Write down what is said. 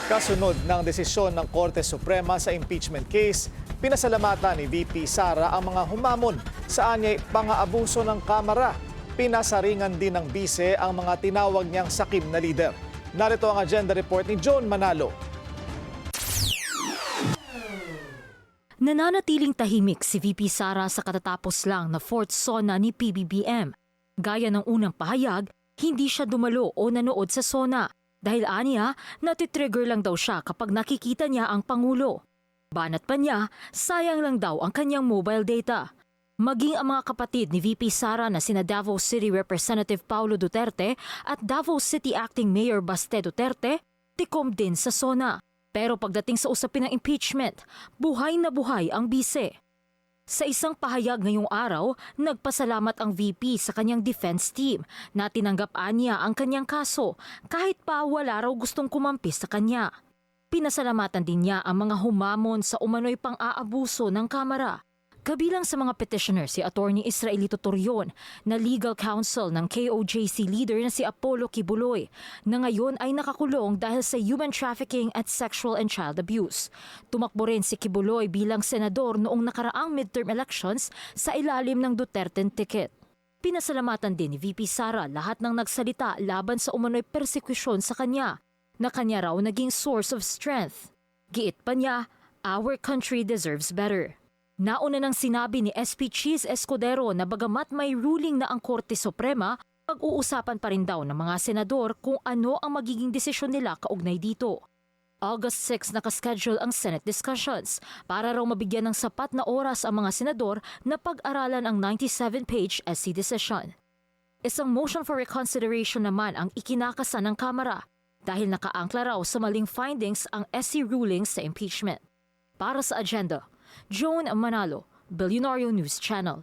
Kasunod ng desisyon ng Korte Suprema sa impeachment case, pinasalamatan ni VP Sara ang mga humamon sa anyay pang-aabuso ng Kamara. Pinasaringan din ng bise ang mga tinawag niyang sakim na lider. Narito ang agenda report ni John Manalo. Nananatiling tahimik si VP Sara sa katatapos lang na fourth SONA ni PBBM. Gaya ng unang pahayag, hindi siya dumalo o nanood sa SONA dahil aniya natitrigger lang daw siya kapag nakikita niya ang Pangulo. Banat pa niya, sayang lang daw ang kanyang mobile data. Maging ang mga kapatid ni VP Sara na sina Davao City Representative Paulo Duterte at Davao City Acting Mayor Baste Duterte, tikom din sa SONA. Pero pagdating sa usapin ng impeachment, buhay na buhay ang bise. Sa isang pahayag ngayong araw, nagpasalamat ang VP sa kanyang defense team na tinanggap niya ang kanyang kaso kahit pa wala raw gustong kumampi sa kanya. Pinasalamatan din niya ang mga humamon sa umano'y pang-aabuso ng Kamara. Kabilang sa mga petitioner si Attorney Israelito Torion na legal counsel ng KOJC leader na si Apollo Kibuloy na ngayon ay nakakulong dahil sa human trafficking at sexual and child abuse. Tumakbo rin si Kibuloy bilang senador noong nakaraang midterm elections sa ilalim ng Duterte ticket. Pinasalamatan din ni VP Sara lahat ng nagsalita laban sa umano'y persekusyon sa kanya na kanya raw naging source of strength. Giit pa niya, our country deserves better. Nauna nang sinabi ni SP Cheese Escudero na bagamat may ruling na ang Korte Suprema, pag-uusapan pa rin daw ng mga senador kung ano ang magiging desisyon nila kaugnay dito. August 6 nakaschedule ang Senate discussions para raw mabigyan ng sapat na oras ang mga senador na pag-aralan ang 97-page SC decision. Isang motion for reconsideration naman ang ikinakasa ng Kamara dahil nakaangkla raw sa maling findings ang SC rulings sa impeachment. Para sa agenda, Joan Manalo, Billionario News Channel.